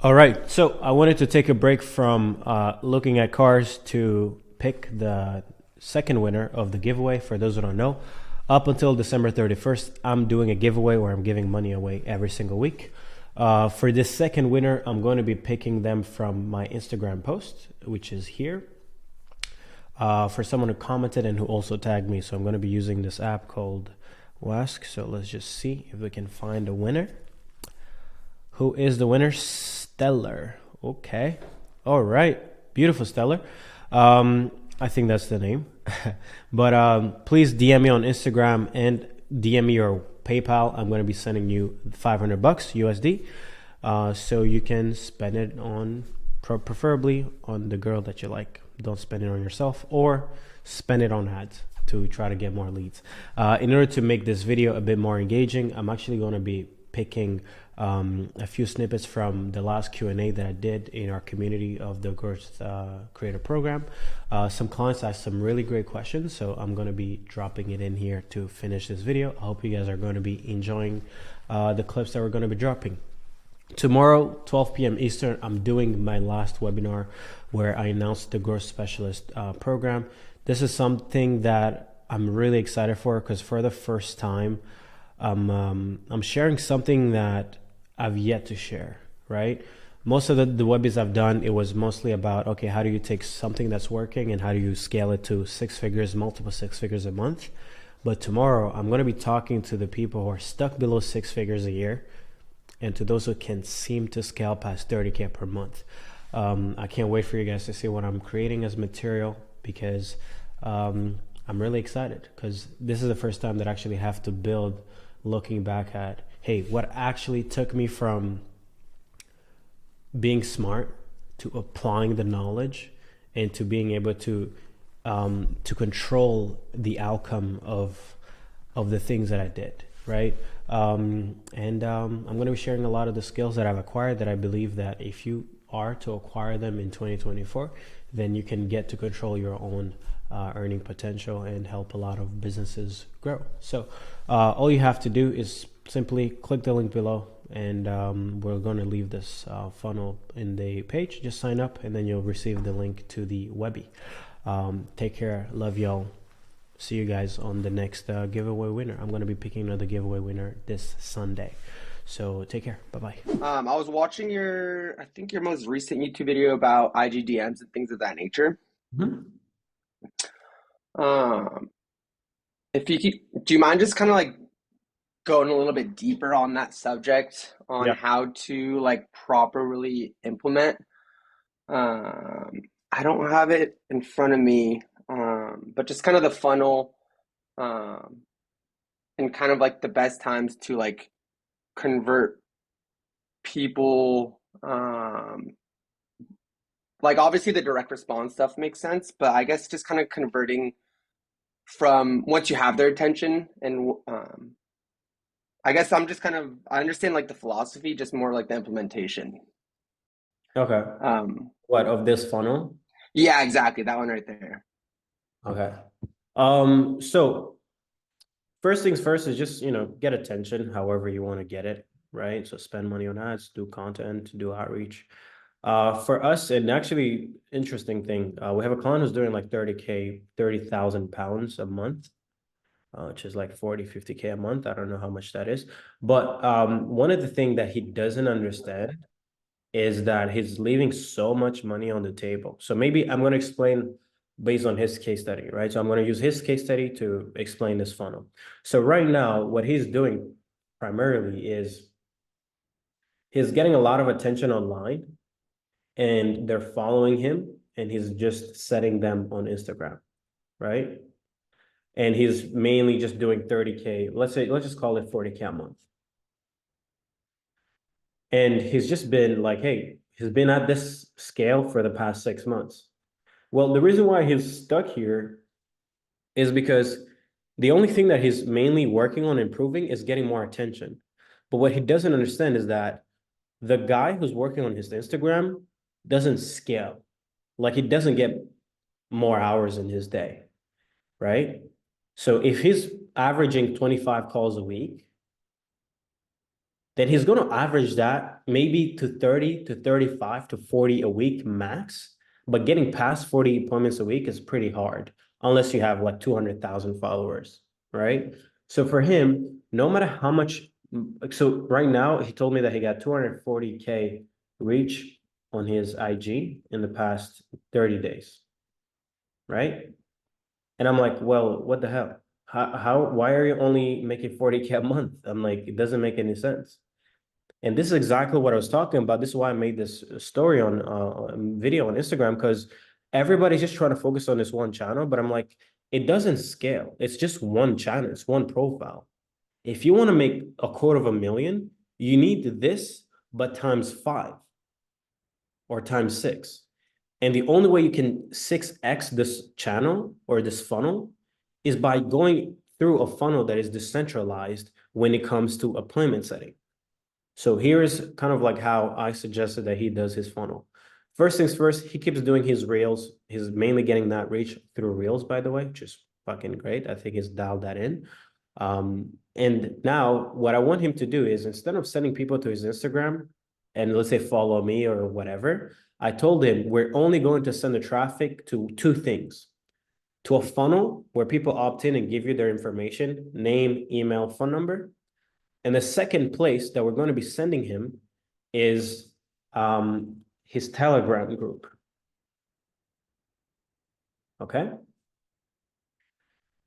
All right, so I wanted to take a break from looking at cars to pick the second winner of the giveaway. For those who don't know, up until December 31st, I'm doing a giveaway where I'm giving money away every single week. For this second winner, I'm going to be picking them from my Instagram post, which is here, for someone who commented and who also tagged me. So I'm going to be using this app called Wask. So let's just see if we can find a winner. Who is the winner? Stellar. Okay. All right. Beautiful Stellar. I think that's the name. But please DM me on Instagram and DM me your PayPal. I'm going to be sending you $500 USD. So you can spend it on, preferably on the girl that you like. Don't spend it on yourself, or spend it on ads to try to get more leads. In order to make this video a bit more engaging, I'm actually going to be picking a few snippets from the last Q&A that I did in our community of the Growth Creator Program. Some clients asked some really great questions, so I'm going to be dropping it in here to finish this video. I hope you guys are going to be enjoying the clips that we're going to be dropping. Tomorrow, 12 p.m. Eastern, I'm doing my last webinar where I announced the Growth Specialist program. This is something that I'm really excited for, because for the first time, I'm sharing something that I've yet to share, right? Most of the webinars I've done, it was mostly about, okay, how do you take something that's working and how do you scale it to six figures, multiple six figures a month? But tomorrow, I'm going to be talking to the people who are stuck below six figures a year, and to those who can seem to scale past 30K per month. I can't wait for you guys to see what I'm creating as material, because I'm really excited, because this is the first time that I actually have to build looking back at, hey, what actually took me from being smart to applying the knowledge and to being able to control the outcome of the things that I did, right? I'm going to be sharing a lot of the skills that I've acquired, that I believe that if you are to acquire them in 2024, then you can get to control your own earning potential and help a lot of businesses grow. So all you have to do is simply click the link below, and we're going to leave this funnel in the page. Just sign up, and then you'll receive the link to the Webby. Take care. Love y'all. See you guys on the next giveaway winner. I'm going to be picking another giveaway winner this Sunday. So take care. Bye-bye. I was watching I think your most recent YouTube video about IGDMs and things of that nature. Mm-hmm. Um, do you mind just kind of like going a little bit deeper on that subject, on Yeah. how to like properly implement? I don't have it in front of me, but just kind of the funnel, um, and kind of like the best times to like convert people. Like obviously the direct response stuff makes sense, but I guess just kind of converting from once you have their attention, and I guess I understand like the philosophy, just more like the implementation. Okay. Um, What, of this funnel? yeah, exactly. That one right there. Okay. So first things first is just, get attention however you want to get it, right? So spend money on ads, do content, do outreach. For us, and actually interesting thing, we have a client who's doing like 30K, 30,000 pounds a month, which is like 40, 50K a month. I don't know how much that is. But one of the things that he doesn't understand is that he's leaving so much money on the table. So maybe I'm going to explain based on his case study, right? So I'm going to use his case study to explain this funnel. So right now, what he's doing primarily is he's getting a lot of attention online, and they're following him, and he's just setting them on Instagram, right? And he's mainly just doing 30K. Let's just call it 40K a month. And he's just been like, hey, he's been at this scale for the past 6 months. Well, the reason why he's stuck here is because the only thing that he's mainly working on improving is getting more attention. But what he doesn't understand is that the guy who's working on his Instagram doesn't scale. Like, he doesn't get more hours in his day, right? So if he's averaging 25 calls a week, then he's going to average that maybe to 30 to 35 to 40 a week max. But getting past 40 appointments a week is pretty hard unless you have like 200,000 followers, right? So for him, no matter how much, so right now he told me that he got 240K reach on his IG in the past 30 days, right? And I'm like, well, what the hell? Why are you only making 40K a month? I'm like, it doesn't make any sense. And this is exactly what I was talking about. This is why I made this story on video on Instagram, because everybody's just trying to focus on this one channel. But I'm like, it doesn't scale. It's just one channel. It's one profile. If you want to make 250,000, you need this, but times 5 or times 6. And the only way you can 6x this channel or this funnel is by going through a funnel that is decentralized when it comes to appointment setting. So here's kind of like how I suggested that he does his funnel. First things first, he keeps doing his reels. He's mainly getting that reach through reels, by the way, which is fucking great. I think he's dialed that in. And now what I want him to do is, instead of sending people to his Instagram and let's say follow me or whatever, I told him we're only going to send the traffic to two things: to a funnel where people opt in and give you their information, name, email, phone number. And the second place that we're going to be sending him is his Telegram group. Okay.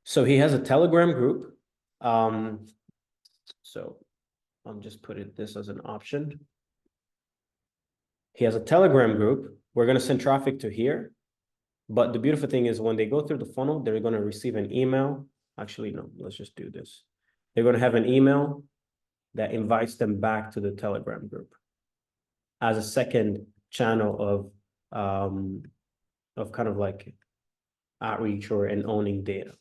So he has a Telegram group. So I'm just putting this as an option. He has a Telegram group. We're going to send traffic to here. But the beautiful thing is when they go through the funnel, they're going to receive an email. Actually, no, let's just do this. They're going to have an email that invites them back to the Telegram group as a second channel of kind of like outreach or and owning data,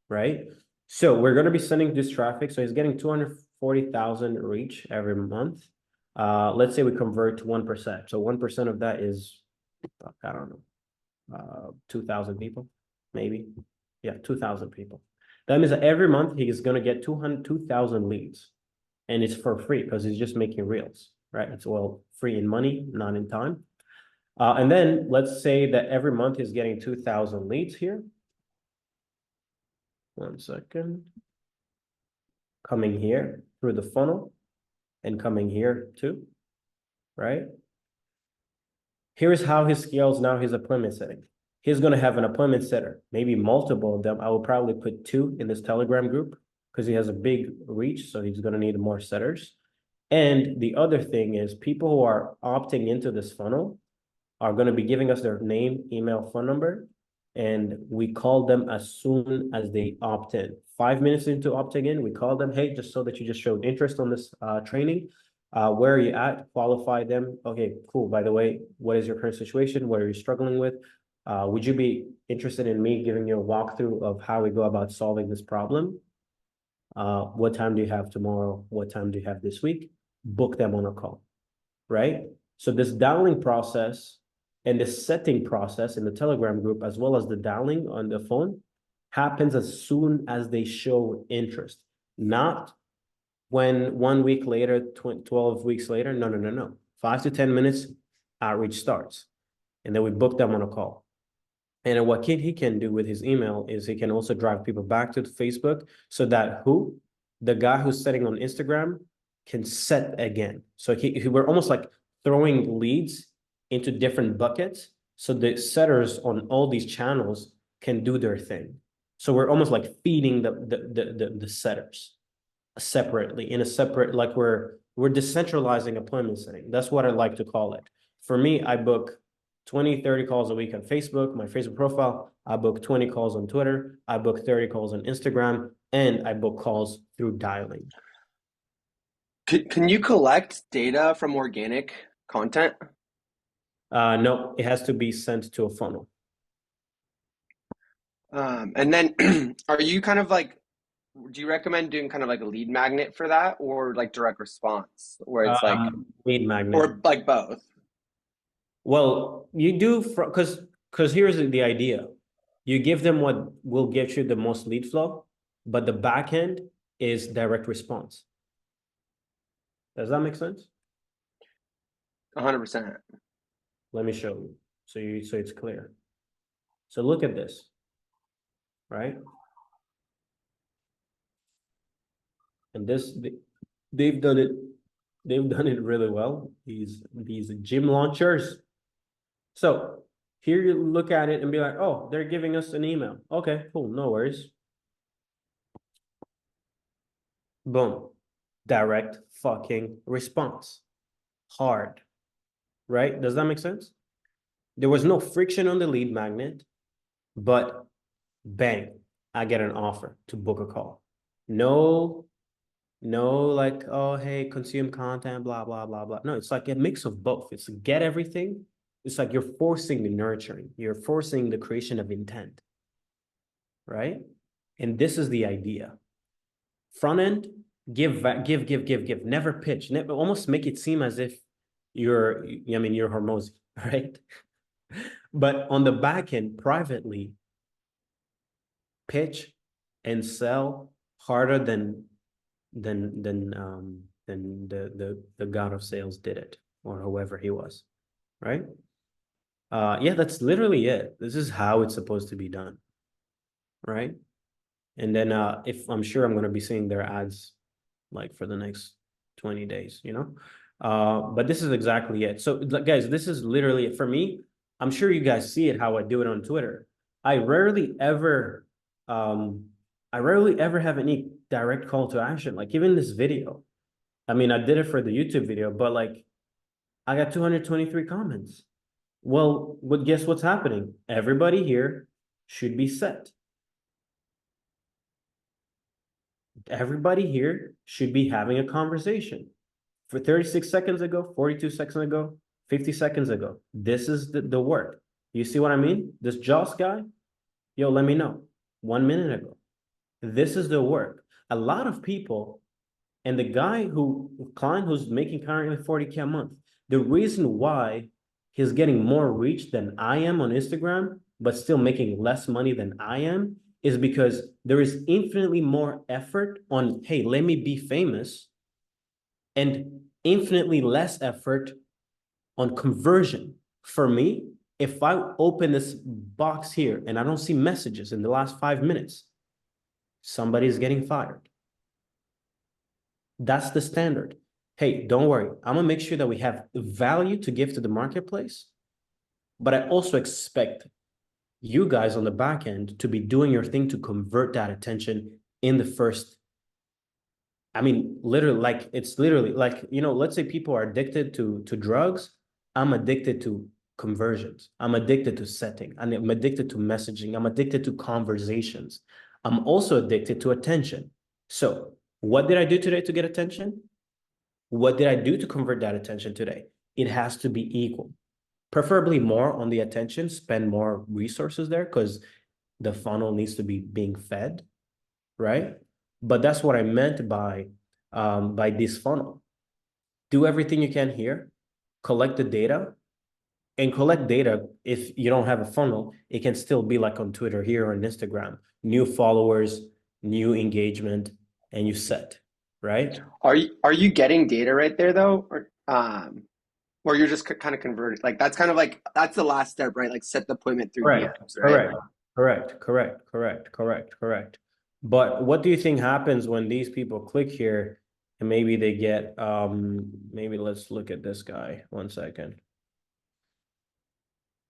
right? So we're going to be sending this traffic. So he's getting 240,000 reach every month. Let's say we convert to 1%. So 1% of that is, I don't know, 2,000 people, maybe. Yeah, 2,000 people. That means that every month he is going to get 2,000 leads. And it's for free because he's just making reels, right? It's well free in money, not in time. And then let's say that every month he's getting 2,000 leads here. 1 second. Coming here through the funnel and coming here too, right? Here's how he scales now his appointment setting. He's going to have an appointment setter, maybe multiple of them. I will probably put 2 in this Telegram group because he has a big reach, so he's going to need more setters. And the other thing is people who are opting into this funnel are going to be giving us their name, email, phone number, and we call them as soon as they opt in. 5 minutes into opting in, we call them, hey, just so that you just showed interest on this training. Where are you at? Qualify them. Okay, cool. By the way, what is your current situation? What are you struggling with? Would you be interested in me giving you a walkthrough of how we go about solving this problem? What time do you have tomorrow? What time do you have this week? Book them on a call, right? So this dialing process and the setting process in the Telegram group, as well as the dialing on the phone, happens as soon as they show interest, not when 1 week later, 12 weeks later. No. 5 to 10 minutes, outreach starts. And then we book them on a call. And what he can do with his email is he can also drive people back to Facebook so that the guy who's setting on Instagram can set again. So we're almost like throwing leads into different buckets so the setters on all these channels can do their thing. So we're almost like feeding the setters separately in a separate, like we're decentralizing appointment setting. That's what I like to call it. For me, I book 20, 30 calls a week on Facebook, my Facebook profile. I book 20 calls on Twitter. I book 30 calls on Instagram, and I book calls through dialing. Can you collect data from organic content? No, it has to be sent to a funnel. And then are you kind of like, do you recommend doing kind of like a lead magnet for that or like direct response where it's like, Lead magnet. or like both? Well, you do because here's the idea. You give them what will get you the most lead flow, but the back end is direct response. Does that make sense? 100%. Let me show you. So it's clear. So look at this, right? And they've done it, they've done it really well. These gym launchers. So here you look at it and be like, oh, they're giving us an email. Okay, cool, no worries. Boom. Direct fucking response. Hard. Right? Does that make sense? There was no friction on the lead magnet, but bang, I get an offer to book a call. No, no, like, oh, hey, consume content, blah, blah, blah, blah. No, it's like a mix of both. It's get everything. It's like you're forcing the nurturing, you're forcing the creation of intent, right? And this is the idea. Front end, give, give. Never pitch. Never, almost make it seem as if you're Hormozy, right? But on the back end, privately, pitch and sell harder than the god of sales did it, or whoever he was, right? Yeah, that's literally it. This is how it's supposed to be done, right? And then if I'm sure I'm going to be seeing their ads like for the next 20 days, you know? But this is exactly it. So guys, this is literally it for me. I'm sure you guys see it how I do it on Twitter. I rarely ever I rarely ever have any direct call to action. Like even this video. I mean, I did it for the YouTube video, but like I got 223 comments. Well, but guess what's happening? Everybody here should be set. Everybody here should be having a conversation. For 36 seconds ago, 42 seconds ago, 50 seconds ago. This is the work. You see what I mean? This Joss guy, yo, let me know. 1 minute ago. This is the work. A lot of people, and the client who's making currently 40K a month, the reason why he's getting more reach than I am on Instagram, but still making less money than I am, is because there is infinitely more effort on, hey, let me be famous, and infinitely less effort on conversion. For me, if I open this box here and I don't see messages in the last 5 minutes, somebody's getting fired. That's the standard. Hey, don't worry. I'm going to make sure that we have value to give to the marketplace, but I also expect you guys on the back end to be doing your thing to convert that attention in the first. I mean, literally, like it's literally like, let's say people are addicted to drugs. I'm addicted to conversions. I'm addicted to setting. I'm addicted to messaging. I'm addicted to conversations. I'm also addicted to attention. So what did I do today to get attention? What did I do to convert that attention today? It has to be equal. Preferably more on the attention, spend more resources there because the funnel needs to be being fed, right? But that's what I meant by this funnel. Do everything you can here, collect the data, and collect data. If you don't have a funnel, it can still be like on Twitter here or on Instagram, new followers, new engagement, and you set, right? Are you getting data right there though, or you're just kind of converted? Like that's kind of like that's the last step, right? Like set the appointment through Correct, DMs, right? correct. But what do you think happens when these people click here and maybe they get maybe let's look at this guy 1 second.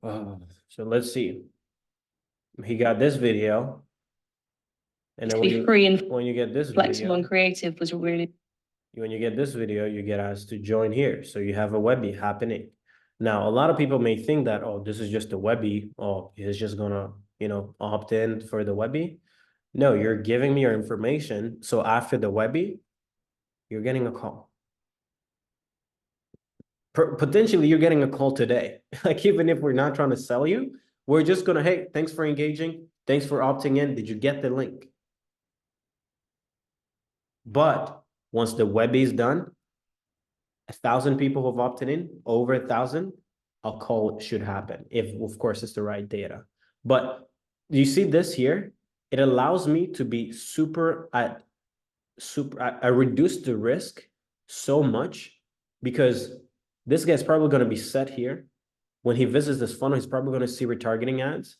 So let's see. He got this video, and then when you get this flexible video, and creative was really when you get this video, you get asked to join here. So you have a Webby happening. Now, a lot of people may think that, oh, this is just a Webby. Oh, he's just gonna, opt in for the Webby. No, you're giving me your information. So after the Webby, you're getting a call. Potentially, you're getting a call today. Like, even if we're not trying to sell you, we're just gonna, hey, thanks for engaging. Thanks for opting in. Did you get the link? But once the Webby is done, 1,000 people who've opted in, over 1,000, a call should happen if, of course, it's the right data. But you see this here? It allows me to be I reduce the risk so much because this guy's probably going to be set here. When he visits this funnel, he's probably going to see retargeting ads.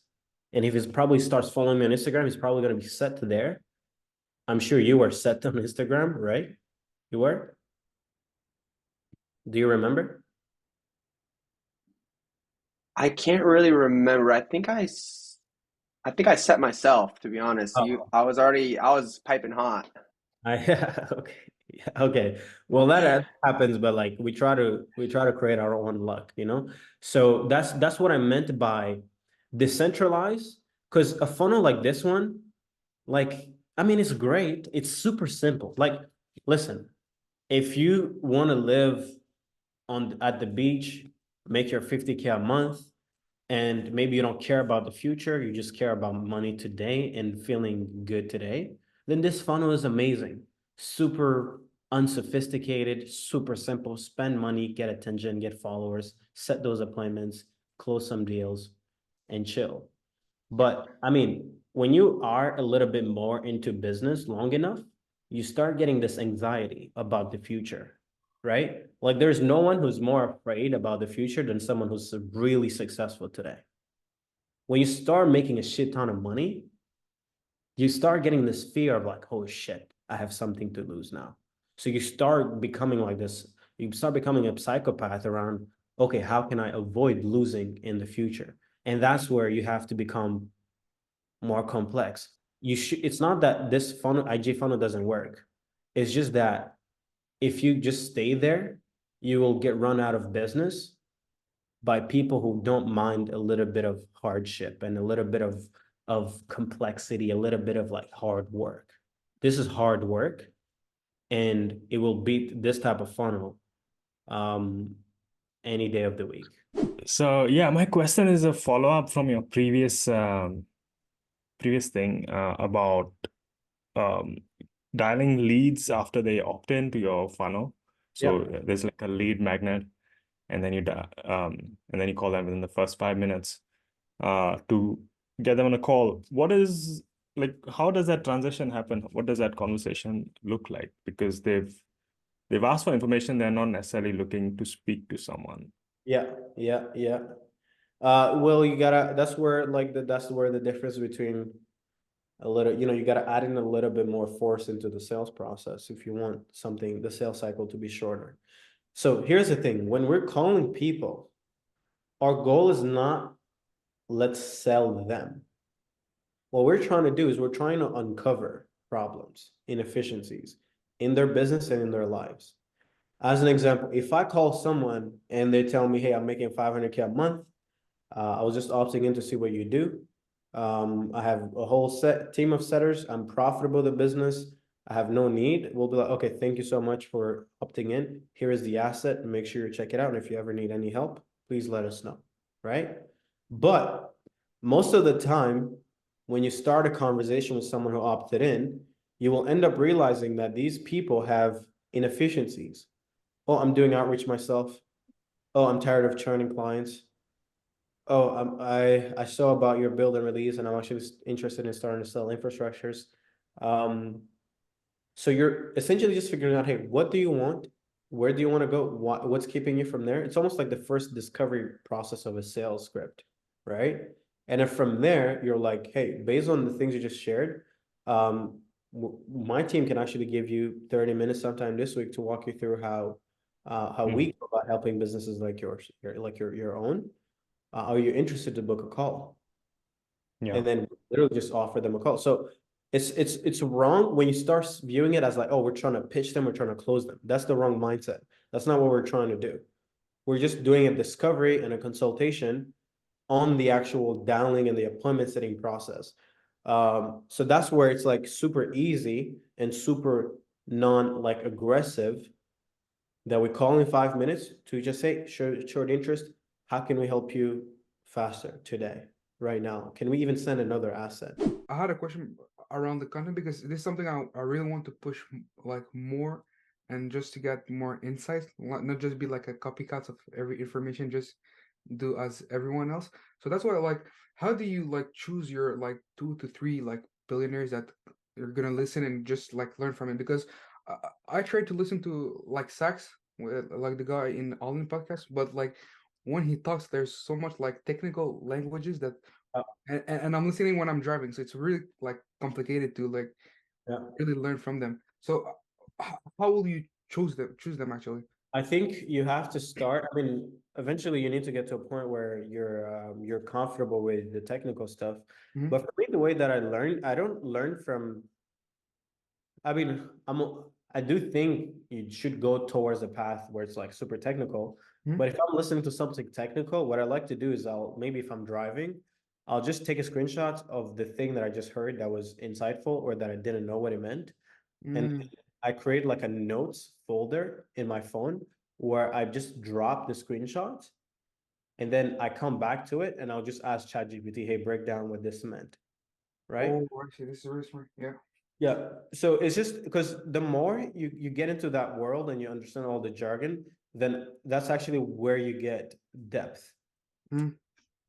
And if he probably starts following me on Instagram, he's probably going to be set to there. I'm sure you were set on Instagram, right? You were? Do you remember? I can't really remember. I think I set myself, to be honest. Oh, I was piping hot. yeah, okay. Yeah, okay. Well, that happens, but like we try to create our own luck, you know? So that's what I meant by decentralize. Because a funnel like this one, like, I mean, it's great. It's super simple. Like, listen, if you want to live on at the beach, make your 50K a month, and maybe you don't care about the future, you just care about money today and feeling good today, then this funnel is amazing. Super unsophisticated, super simple. Spend money, get attention, get followers, set those appointments, close some deals, and chill. But I mean, when you are a little bit more into business long enough, you start getting this anxiety about the future, right? Like there's no one who's more afraid about the future than someone who's really successful today. When you start making a shit ton of money, you start getting this fear of like, oh shit, I have something to lose now. So you start becoming like this, you start becoming a psychopath around, okay, how can I avoid losing in the future? And that's where you have to become more complex. It's not that this funnel IG funnel doesn't work. It's just that if you just stay there, you will get run out of business by people who don't mind a little bit of hardship and a little bit of complexity, a little bit of like hard work. This is hard work and it will beat this type of funnel um any day of the week. So yeah, my question is a follow-up from your previous thing about um, dialing leads after they opt in to your funnel. So Yep. there's like a lead magnet, and then and then you call them within the first 5 minutes to get them on a call. What is like, how does that transition happen? What does that conversation look like? Because they've asked for information, they're not necessarily looking to speak to someone. Yeah, yeah, yeah. Well, you gotta, that's where like that's where the difference between a little, you gotta add in a little bit more force into the sales process if you want something, the sales cycle to be shorter. So here's the thing, when we're calling people, our goal is not let's sell them. What we're trying to do is we're trying to uncover problems, inefficiencies in their business and in their lives. As an example, if I call someone and they tell me, hey, I'm making 500K a month, I was just opting in to see what you do. I have a whole team of setters. I'm profitable in the business. I have no need. We'll be like, okay, thank you so much for opting in. Here is the asset and make sure you check it out. And if you ever need any help, please let us know. Right. But most of the time, when you start a conversation with someone who opted in, you will end up realizing that these people have inefficiencies. Oh, I'm doing outreach myself. Oh, I'm tired of churning clients. Oh, I saw about your build and release, and I'm actually interested in starting to sell infrastructures. Um, so you're essentially just figuring out, hey, what do you want? Where do you want to go? What's keeping you from there? It's almost like the first discovery process of a sales script, right? And then from there, you're like, hey, based on the things you just shared, um, my team can actually give you 30 minutes sometime this week to walk you through how we Mhm. go about helping businesses like yours, like your own. Are you interested to book a call? Yeah. And then literally just offer them a call. So it's wrong when you start viewing it as like, oh, we're trying to pitch them, we're trying to close them. That's the wrong mindset. That's not what we're trying to do. We're just doing a discovery and a consultation on the actual dialing and the appointment setting process. So that's where it's like super easy and super non like aggressive that we call in 5 minutes to just say short interest. How can we help you faster today, right now? Can we even send another asset? I had a question around the content because this is something I really want to push like more and just to get more insights, not just be like a copycat of every information, just do as everyone else. So that's why like how do you like choose your like 2 to 3 like billionaires that are gonna listen and just like learn from it? Because I tried to listen to like Sax, like the guy in All In podcast, but like when he talks, there's so much like technical languages that, Uh, and I'm listening when I'm driving, so it's really like complicated to like yeah. really learn from them. So how will you choose them actually? I think you have to start. I mean, eventually you need to get to a point where you're comfortable with the technical stuff. Hmm. But for me, the way that I learn, I don't learn from. I mean, I do think you should go towards a path where it's like super technical. Hmm. But if I'm listening to something technical, what I like to do is I'll maybe if I'm driving, I'll just take a screenshot of the thing that I just heard that was insightful or that I didn't know what it meant. And Mm. I create like a notes folder in my phone where I just drop the screenshot and then I come back to it and I'll just ask ChatGPT, hey, break down what this meant, right? Oh, actually, this is really smart. Yeah. Yeah. So it's just because the more you get into that world and you understand all the jargon, then that's actually where you get depth. Mm.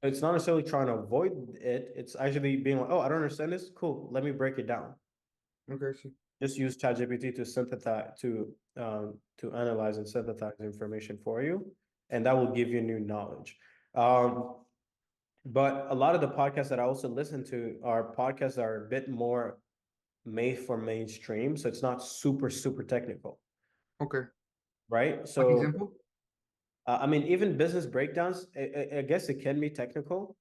It's not necessarily trying to avoid it. It's actually being like, oh, I don't understand this. Cool. Let me break it down. Okay, I see. Just use ChatGPT to synthesize to analyze and synthesize information for you, and that will give you new knowledge. But a lot of the podcasts that I also listen to are podcasts that are a bit more made for mainstream, so it's not super technical, Okay. right? Like So example? I mean, even business breakdowns, I guess it can be technical.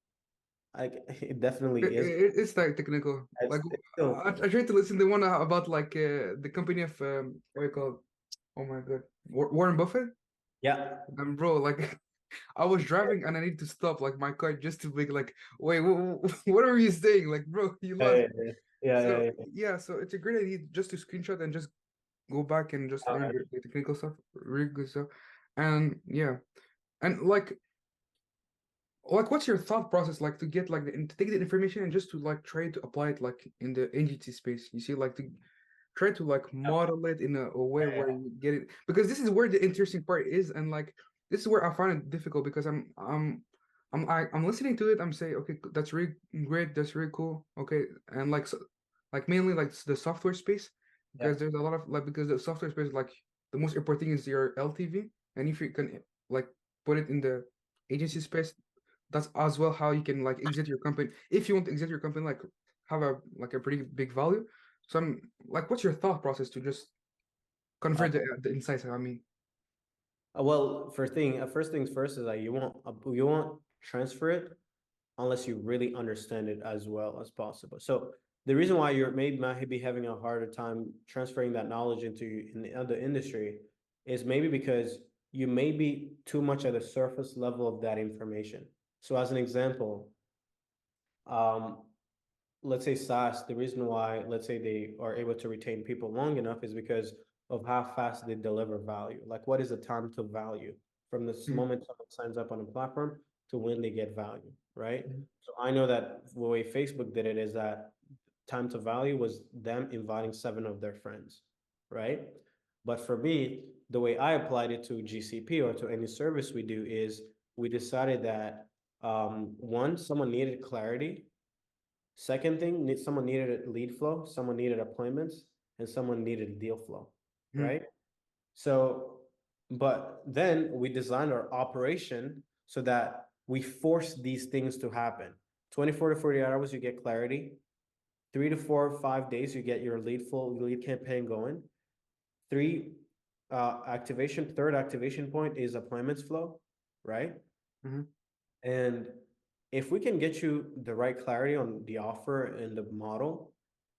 It definitely is. It's like technical. Like It's still I tried to listen to one about like the company of what do you call it? Oh my God, Warren Buffett. yeah. And bro, like I was driving and I need to stop like my car just to be like, wait, what are you saying? Like, bro, you Yeah, lost. yeah, yeah, yeah, So yeah, yeah. yeah, so it's a great idea just to screenshot and just go back and just learn the technical stuff, really good stuff. And yeah, and like what's your thought process like to get like to take the information and just to like try to apply it like in the agency space? You see, like to try to like model it in a way Yeah, where you get it because this is where the interesting part is, and like this is where I find it difficult because I'm listening to it. I'm saying, okay, that's really great, that's really cool, okay, and like so, like mainly like the software space yeah. because there's a lot of like because the software space like the most important thing is your LTV, and if you can like put it in the agency space, that's as well how you can like exit your company if you want to exit your company like have a like a pretty big value. So I'm like, what's your thought process to just Uh, convert the insights? I mean, well, first things first is that you won't transfer it unless you really understand it as well as possible. So the reason why you're maybe might be having a harder time transferring that knowledge into in the other industry is maybe because you may be too much at the surface level of that information. So as an example, um, let's say SaaS, the reason why, let's say they are able to retain people long enough is because of how fast they deliver value. Like, what is the time to value from this mm, moment someone signs up on a platform to when they get value, right? mm, So I know that the way Facebook did it is that time to value was them inviting 7 of their friends, right? But for me, the way I applied it to GCP or to any service we do is we decided that one, someone needed clarity. Second thing, someone needed a lead flow, someone needed appointments, and someone needed deal flow, mm, right? So, but then we designed our operation so that we force these things to happen. 24 to 48 hours, you get clarity. 3 to 4 or 5 days, you get your lead flow, lead campaign going. Three, third activation point is appointments flow, right? mm, And if we can get you the right clarity on the offer and the model,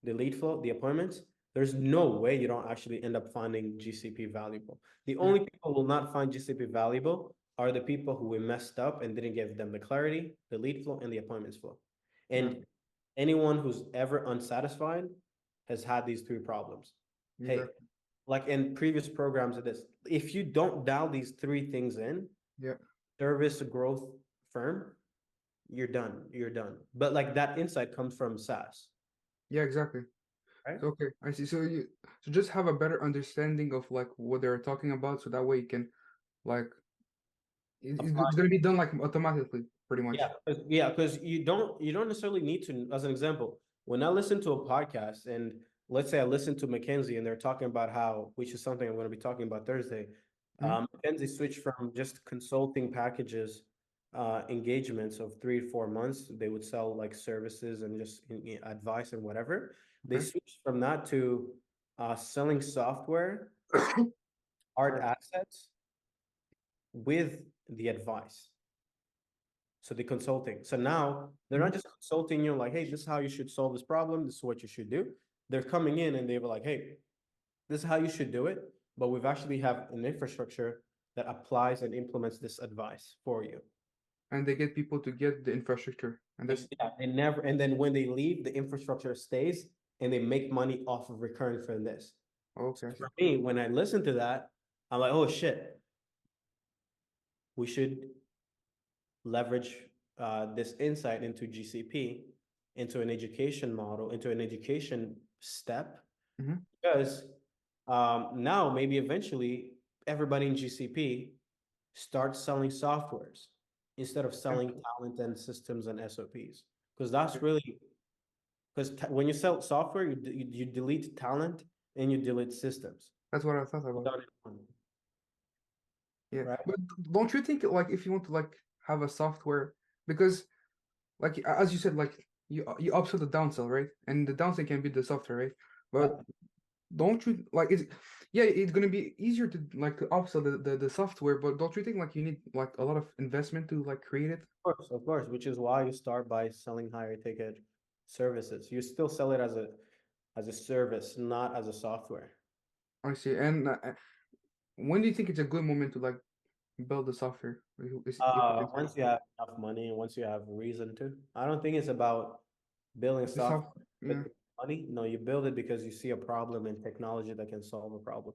the lead flow, the appointments, there's no way you don't actually end up finding GCP valuable. The yeah, only people who will not find GCP valuable are the people who we messed up and didn't give them the clarity, the lead flow, and the appointments flow. yeah, And anyone who's ever unsatisfied has had these 3 problems. Hey, exactly. like in previous programs of this, if you don't dial these 3 things in, Yeah, service growth firm, you're done. You're done. But like that insight comes from SaaS, yeah, exactly. right? So okay, I see. So you so just have a better understanding of like what they're talking about, so that way you can like Apply. it's gonna be done like automatically, pretty Yeah, much. because you don't necessarily need to. As an example, when I listen to a podcast and let's say I listen to McKinsey and they're talking about how, which is something I'm going to be talking about Thursday. McKinsey switched from just consulting packages, engagements of 3 to 4 months. They would sell like services and just advice and whatever. They Okay. switched from that to selling software, hard Right. assets with the advice. So the consulting. So now they're not just consulting you like, hey, this is how you should solve this problem. This is what you should do. They're coming in and they were like, hey, this is how you should do it. But we've actually have an infrastructure that applies and implements this advice for you. And they get people to get the infrastructure, and that's Yeah, they never, and then when they leave, the infrastructure stays and they make money off of recurring from this. okay. For me, when I listen to that, I'm like, oh shit, we should leverage this insight into GCP, into an education model, into an education step, because now maybe eventually everybody in GCP starts selling softwares instead of selling talent and systems and SOPs, because that's really, because when you sell software, you delete talent and you delete systems. That's what I thought about. Done it one, Yeah, right? but don't you think like if you want to like have a software, because like as you said, like you upsell the downsell, right? And the downsell can be the software, right? But don't you like it's gonna be easier to like to upsell the software, but don't you think like you need like a lot of investment to like create it? Of course, which is why you start by selling higher ticket services. You still sell it as a service, not as a software. I see. And when do you think it's a good moment to like build the software? If you can say Once you have enough money and once you have reason to. I don't think it's about building the soft, software yeah. with money. No, you build it because you see a problem in technology that can solve a problem.